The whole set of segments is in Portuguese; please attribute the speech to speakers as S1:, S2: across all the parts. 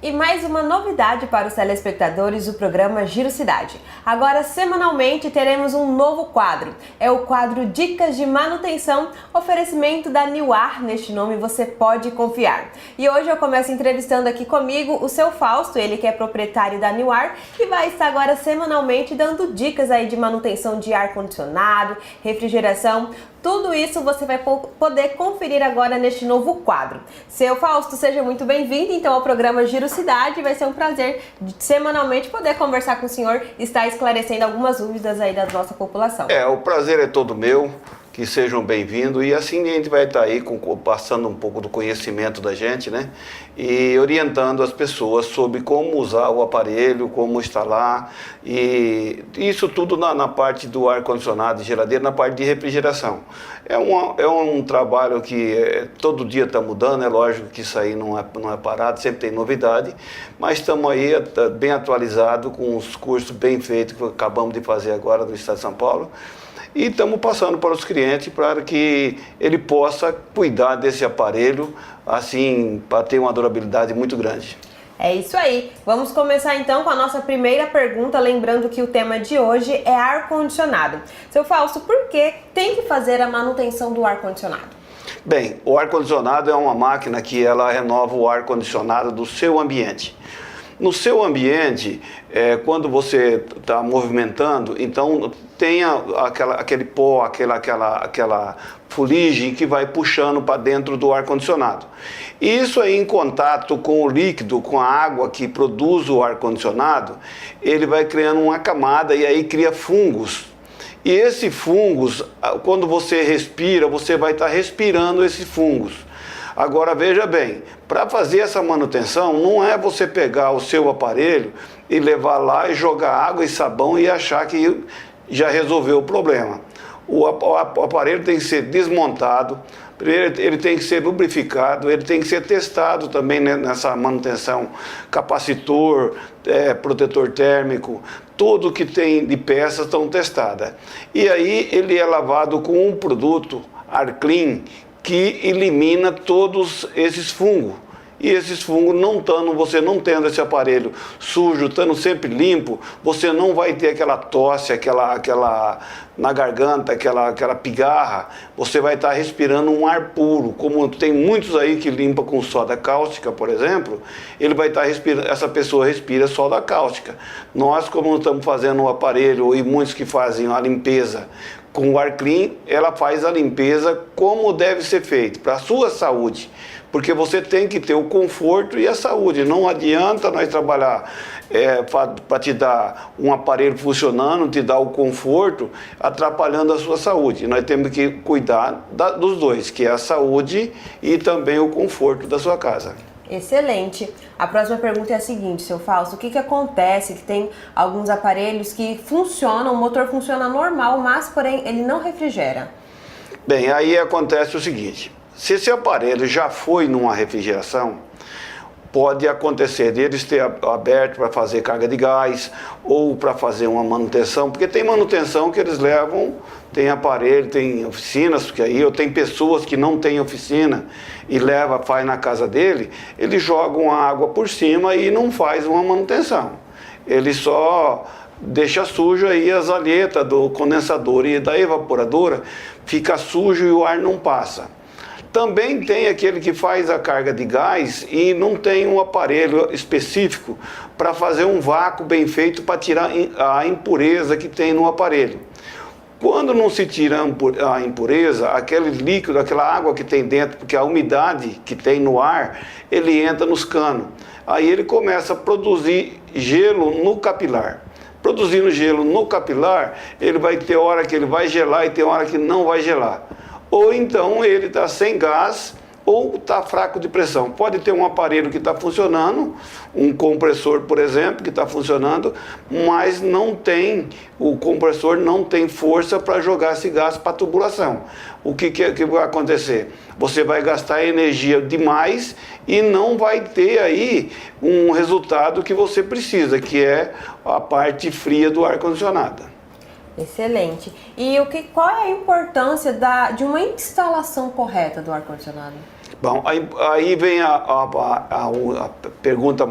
S1: E mais uma novidade para os telespectadores do programa Giro Cidade. Agora, semanalmente, teremos um novo quadro. É o quadro Dicas de Manutenção, oferecimento da Niuar. Neste nome você pode confiar. E hoje eu começo entrevistando aqui comigo o seu Fausto, ele que é proprietário da Niuar, que vai estar agora semanalmente dando dicas aí de manutenção de ar-condicionado, refrigeração. Tudo isso você vai poder conferir agora neste novo quadro. Seu Fausto, seja muito bem-vindo então ao programa Giro Cidade. Vai ser um prazer semanalmente poder conversar com o senhor e estar esclarecendo algumas dúvidas aí da nossa população.
S2: O prazer é todo meu. Que sejam bem-vindos e assim a gente vai estar aí passando um pouco do conhecimento da gente, né? E orientando as pessoas sobre como usar o aparelho, como instalar e isso tudo na parte do ar-condicionado e geladeira, na parte de refrigeração. É um trabalho que todo dia está mudando, é lógico que isso aí não é parado, sempre tem novidade, mas estamos aí bem atualizados com os cursos bem feitos que acabamos de fazer agora no Estado de São Paulo. E estamos passando para os clientes para que ele possa cuidar desse aparelho, assim, para ter uma durabilidade muito grande.
S1: É isso aí. Vamos começar então com a nossa primeira pergunta, lembrando que o tema de hoje é ar-condicionado. Seu Fausto, por que tem que fazer a manutenção do ar-condicionado?
S2: Bem, o ar-condicionado é uma máquina que ela renova o ar-condicionado do seu ambiente. No seu ambiente, quando você está movimentando, então tem aquele pó, aquela fuligem que vai puxando para dentro do ar-condicionado. Isso aí em contato com o líquido, com a água que produz o ar-condicionado, ele vai criando uma camada e aí cria fungos. E esse fungos, quando você respira, você vai estar respirando esses fungos. Agora veja bem, para fazer essa manutenção não é você pegar o seu aparelho e levar lá e jogar água e sabão e achar que já resolveu o problema. O aparelho tem que ser desmontado, ele tem que ser lubrificado, ele tem que ser testado também nessa manutenção, capacitor, protetor térmico, tudo que tem de peças estão testadas. E aí ele é lavado com um produto, Arclean, que elimina todos esses fungos. E esses fungos, você não tendo esse aparelho sujo, estando sempre limpo, você não vai ter aquela tosse, aquela na garganta, aquela pigarra. Você vai estar respirando um ar puro, como tem muitos aí que limpa com soda cáustica, por exemplo, ele vai estar respirando, essa pessoa respira soda cáustica. Nós, como estamos fazendo o aparelho, e muitos que fazem a limpeza com o Arclean, ela faz a limpeza como deve ser feito, para a sua saúde. Porque você tem que ter o conforto e a saúde. Não adianta nós trabalhar para te dar um aparelho funcionando, te dar o conforto, atrapalhando a sua saúde. Nós temos que cuidar dos dois, que é a saúde e também o conforto da sua casa.
S1: Excelente. A próxima pergunta é a seguinte, seu Fausto, o que acontece que tem alguns aparelhos que funcionam, o motor funciona normal, mas porém ele não refrigera?
S2: Bem, aí acontece o seguinte, se esse aparelho já foi numa refrigeração, pode acontecer deles ter aberto para fazer carga de gás ou para fazer uma manutenção, porque tem manutenção que eles levam, tem aparelho, tem oficinas, porque aí eu tenho pessoas que não têm oficina e faz na casa dele, eles jogam a água por cima e não faz uma manutenção. Ele só deixa sujo aí as alhetas do condensador e da evaporadora, fica sujo e o ar não passa. Também tem aquele que faz a carga de gás e não tem um aparelho específico para fazer um vácuo bem feito para tirar a impureza que tem no aparelho. Quando não se tira a impureza, aquele líquido, aquela água que tem dentro, porque a umidade que tem no ar, ele entra nos canos. Aí ele começa a produzir gelo no capilar. Produzindo gelo no capilar, ele vai ter hora que ele vai gelar e tem hora que não vai gelar. Ou então ele está sem gás ou está fraco de pressão. Pode ter um aparelho que está funcionando, um compressor, por exemplo, que está funcionando, mas o compressor não tem força para jogar esse gás para a tubulação. O que vai acontecer? Você vai gastar energia demais e não vai ter aí um resultado que você precisa, que é a parte fria do ar-condicionado.
S1: Excelente. E qual é a importância de uma instalação correta do ar-condicionado?
S2: Bom, aí vem a pergunta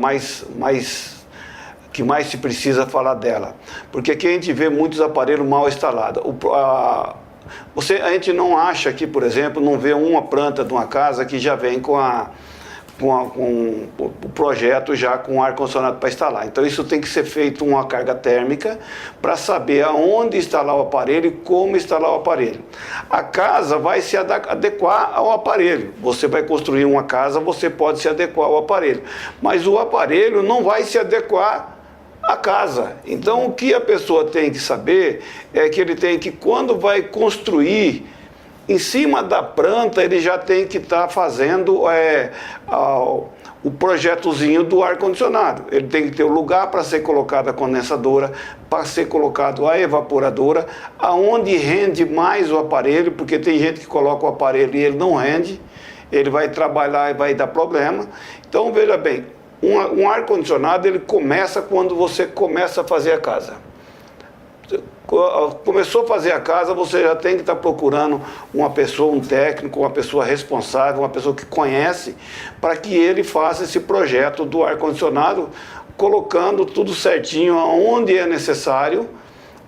S2: que mais se precisa falar dela. Porque aqui a gente vê muitos aparelhos mal instalados. A gente não acha que, por exemplo, não vê uma planta de uma casa que já vem com o projeto já com ar-condicionado para instalar. Então isso tem que ser feito uma carga térmica para saber aonde instalar o aparelho e como instalar o aparelho. A casa vai se adequar ao aparelho. Você vai construir uma casa, você pode se adequar ao aparelho. Mas o aparelho não vai se adequar à casa. Então o que a pessoa tem que saber é que ele tem que, quando vai construir, em cima da planta, ele já tem que estar fazendo o projetozinho do ar-condicionado. Ele tem que ter o lugar para ser colocada a condensadora, para ser colocado a evaporadora, aonde rende mais o aparelho, porque tem gente que coloca o aparelho e ele não rende, ele vai trabalhar e vai dar problema. Então, veja bem, um ar-condicionado, ele começa quando você começa a fazer a casa. Começou a fazer a casa, você já tem que estar procurando uma pessoa, um técnico, uma pessoa responsável, uma pessoa que conhece, para que ele faça esse projeto do ar-condicionado, colocando tudo certinho onde é necessário,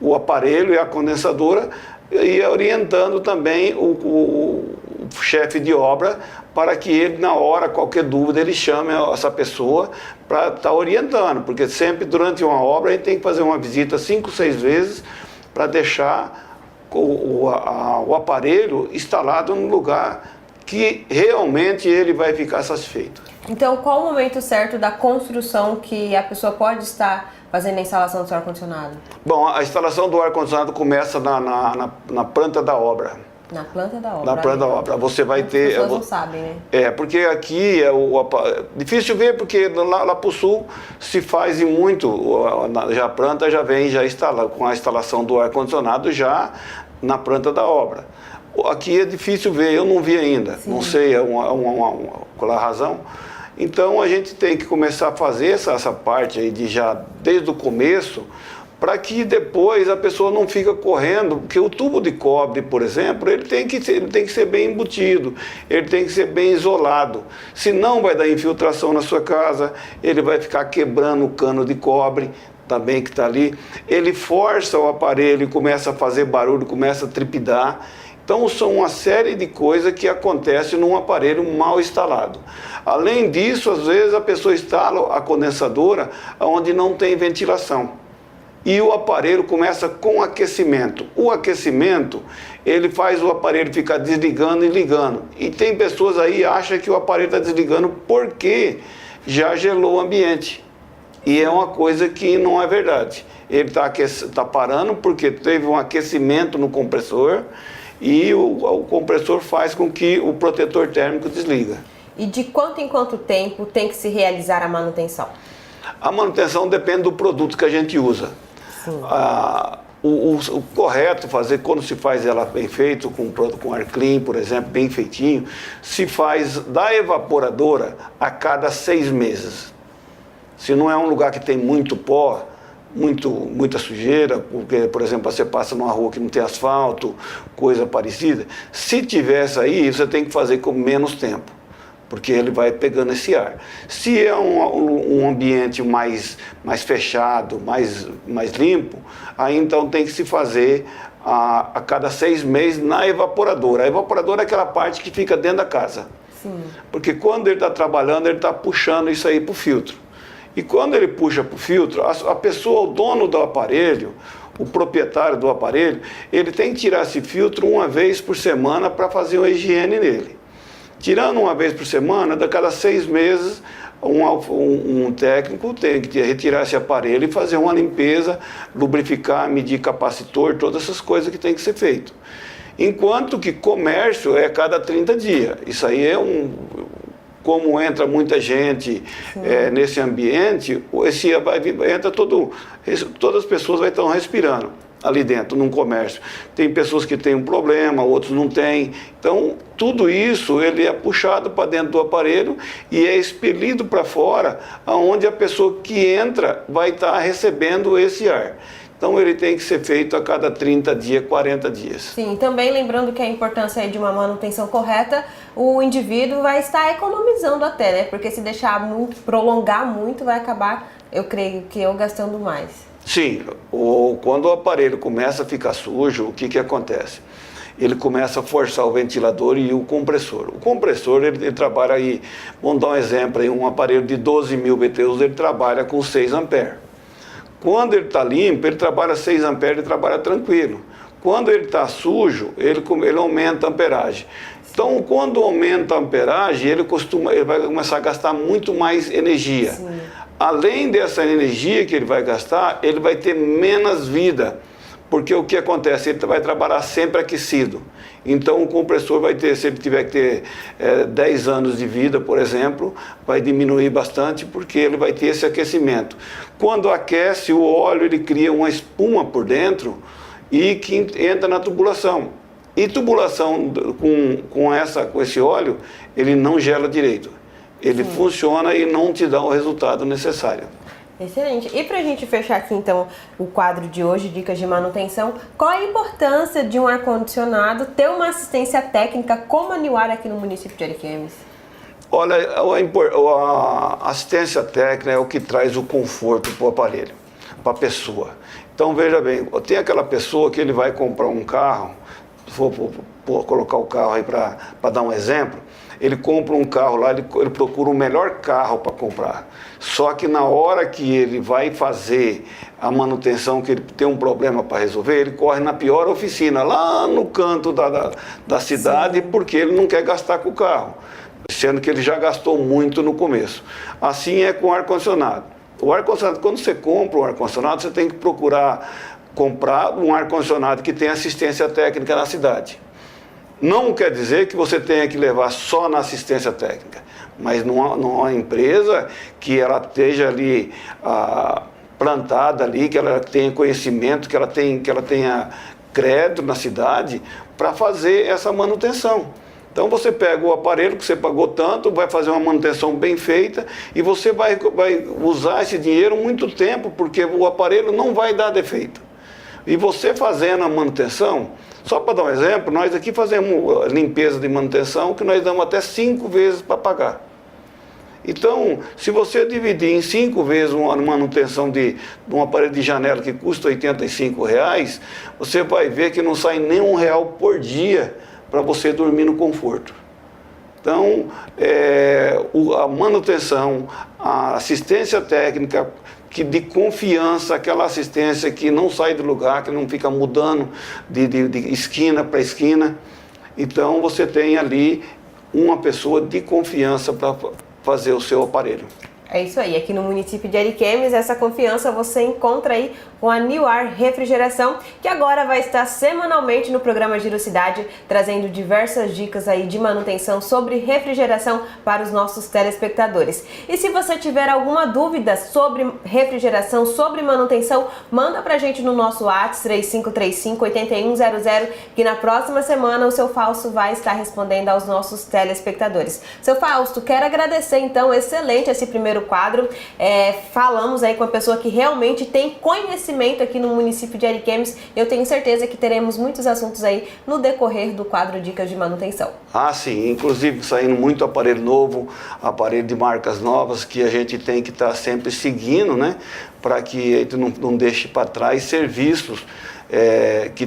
S2: o aparelho e a condensadora, e orientando também o chefe de obra, para que ele, na hora, qualquer dúvida, ele chame essa pessoa para estar orientando, porque sempre durante uma obra a gente tem que fazer uma visita 5, 6 vezes para deixar o aparelho instalado no lugar que realmente ele vai ficar satisfeito.
S1: Então, qual o momento certo da construção que a pessoa pode estar fazendo a instalação do seu ar-condicionado?
S2: Bom, a instalação do ar-condicionado começa na planta da obra.
S1: Na planta da obra.
S2: Na planta da obra. Você vai ter...
S1: As pessoas não sabem, né?
S2: Porque aqui é difícil ver, porque lá para o sul se faz e muito, já a planta já vem com a instalação do ar-condicionado já na planta da obra. Aqui é difícil ver, eu não vi ainda, Sim. Não sei qual é a razão. Então a gente tem que começar a fazer essa parte aí desde o começo, para que depois a pessoa não fica correndo, porque o tubo de cobre, por exemplo, ele tem que ser bem embutido, ele tem que ser bem isolado, senão vai dar infiltração na sua casa, ele vai ficar quebrando o cano de cobre também que está ali, ele força o aparelho e começa a fazer barulho, começa a trepidar. Então são uma série de coisas que acontecem num aparelho mal instalado. Além disso, às vezes a pessoa instala a condensadora onde não tem ventilação. E o aparelho começa com aquecimento. O aquecimento, ele faz o aparelho ficar desligando e ligando. E tem pessoas aí que acham que o aparelho está desligando porque já gelou o ambiente. E é uma coisa que não é verdade. Ele está parando porque teve um aquecimento no compressor e o compressor faz com que o protetor térmico desliga.
S1: E de quanto em quanto tempo tem que se realizar a manutenção?
S2: A manutenção depende do produto que a gente usa. O correto fazer, quando se faz ela bem feito, com ar clean, por exemplo, bem feitinho, se faz da evaporadora a cada 6 meses. Se não é um lugar que tem muito pó, muita sujeira, porque, por exemplo, você passa numa rua que não tem asfalto, coisa parecida, se tivesse aí, você tem que fazer com menos tempo, porque ele vai pegando esse ar. Se é um ambiente mais fechado, mais limpo, aí então tem que se fazer a cada 6 meses na evaporadora. A evaporadora é aquela parte que fica dentro da casa. Sim. Porque quando ele está trabalhando, ele está puxando isso aí para o filtro. E quando ele puxa para o filtro, a pessoa, o dono do aparelho, o proprietário do aparelho, ele tem que tirar esse filtro uma vez por semana para fazer uma higiene nele. Tirando uma vez por semana, a cada 6 meses, um técnico tem que retirar esse aparelho e fazer uma limpeza, lubrificar, medir capacitor, todas essas coisas que tem que ser feito. Enquanto que comércio é cada 30 dias. Isso aí é como entra muita gente nesse ambiente, todas as pessoas vão estar respirando ali dentro, num comércio. Tem pessoas que têm um problema, outros não têm. Então, tudo isso ele é puxado para dentro do aparelho e é expelido para fora, onde a pessoa que entra vai estar recebendo esse ar. Então ele tem que ser feito a cada 30 dias, 40 dias.
S1: Sim, também lembrando que a importância aí de uma manutenção correta, o indivíduo vai estar economizando até, né? Porque se deixar muito, prolongar muito, vai acabar, eu creio que eu gastando mais.
S2: Sim, quando o aparelho começa a ficar sujo, o que acontece? Ele começa a forçar o ventilador e o compressor. O compressor, ele trabalha aí, vamos dar um exemplo aí, um aparelho de 12.000 BTUs, ele trabalha com 6 amperes. Quando ele está limpo, ele trabalha 6 amperes, ele trabalha tranquilo. Quando ele está sujo, ele aumenta a amperagem. Então, quando aumenta a amperagem, ele vai começar a gastar muito mais energia. Sim. Além dessa energia que ele vai gastar, ele vai ter menos vida. Porque o que acontece? Ele vai trabalhar sempre aquecido. Então o compressor vai ter, se ele tiver que ter 10 anos de vida, por exemplo, vai diminuir bastante porque ele vai ter esse aquecimento. Quando aquece o óleo, ele cria uma espuma por dentro e que entra na tubulação. E tubulação com esse óleo, ele não gela direito. Ele funciona e não te dá o resultado necessário.
S1: Excelente. E para a gente fechar aqui então o quadro de hoje, dicas de manutenção, qual a importância de um ar-condicionado ter uma assistência técnica como a Newar aqui no município de Ariquemes?
S2: Olha, a assistência técnica é o que traz o conforto para o aparelho, para a pessoa. Então veja bem, tem aquela pessoa que ele vai comprar um carro, vou colocar o carro aí para dar um exemplo, ele compra um carro lá, ele procura o melhor carro para comprar. Só que na hora que ele vai fazer a manutenção, que ele tem um problema para resolver, ele corre na pior oficina, lá no canto da cidade, sim, porque ele não quer gastar com o carro, sendo que ele já gastou muito no começo. Assim é com o ar-condicionado. O ar-condicionado, quando você compra um ar-condicionado, você tem que procurar comprar um ar-condicionado que tenha assistência técnica na cidade. Não quer dizer que você tenha que levar só na assistência técnica, mas numa empresa que ela esteja ali plantada ali, que ela tenha conhecimento, que ela tenha crédito na cidade para fazer essa manutenção. Então você pega o aparelho que você pagou tanto, vai fazer uma manutenção bem feita e você vai usar esse dinheiro muito tempo, porque o aparelho não vai dar defeito. E você fazendo a manutenção, só para dar um exemplo, nós aqui fazemos limpeza de manutenção que nós damos até 5 vezes para pagar. Então, se você dividir em 5 vezes uma manutenção de um aparelho de janela que custa R$85, você vai ver que não sai nem R$1 por dia para você dormir no conforto. Então, a manutenção, a assistência técnica de confiança, aquela assistência que não sai do lugar, que não fica mudando de esquina para esquina. Então você tem ali uma pessoa de confiança para fazer o seu aparelho.
S1: É isso aí, aqui no município de Ariquemes, essa confiança você encontra aí com a Newar Refrigeração, que agora vai estar semanalmente no programa Giro Cidade, trazendo diversas dicas aí de manutenção sobre refrigeração para os nossos telespectadores. E se você tiver alguma dúvida sobre refrigeração, sobre manutenção, manda pra gente no nosso WhatsApp 3535-8100, que na próxima semana o seu Fausto vai estar respondendo aos nossos telespectadores. Seu Fausto, quero agradecer então, excelente esse primeiro quadro. Falamos aí com a pessoa que realmente tem conhecimento aqui no município de Ariquemes. Eu tenho certeza que teremos muitos assuntos aí no decorrer do quadro Dicas de Manutenção.
S2: Ah, sim, inclusive saindo muito aparelho novo, aparelho de marcas novas que a gente tem que estar sempre seguindo, né? Para que a gente não deixe para trás serviços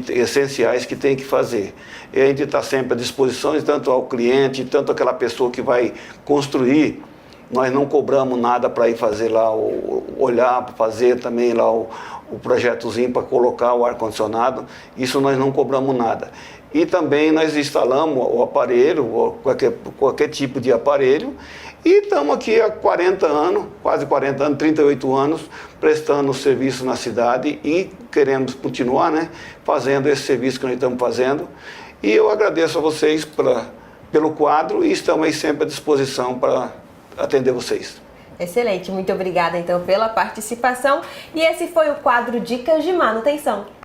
S2: essenciais que tem que fazer. E a gente está sempre à disposição, tanto ao cliente, tanto aquela pessoa que vai construir. Nós não cobramos nada para ir fazer lá, olhar, fazer também lá o projetozinho para colocar o ar-condicionado. Isso nós não cobramos nada. E também nós instalamos o aparelho, qualquer tipo de aparelho. E estamos aqui há 40 anos, quase 40 anos, 38 anos, prestando serviço na cidade e queremos continuar, né, fazendo esse serviço que nós estamos fazendo. E eu agradeço a vocês pelo quadro e estamos aí sempre à disposição para atender vocês.
S1: Excelente, muito obrigada então pela participação. E esse foi o quadro Dicas de Manutenção.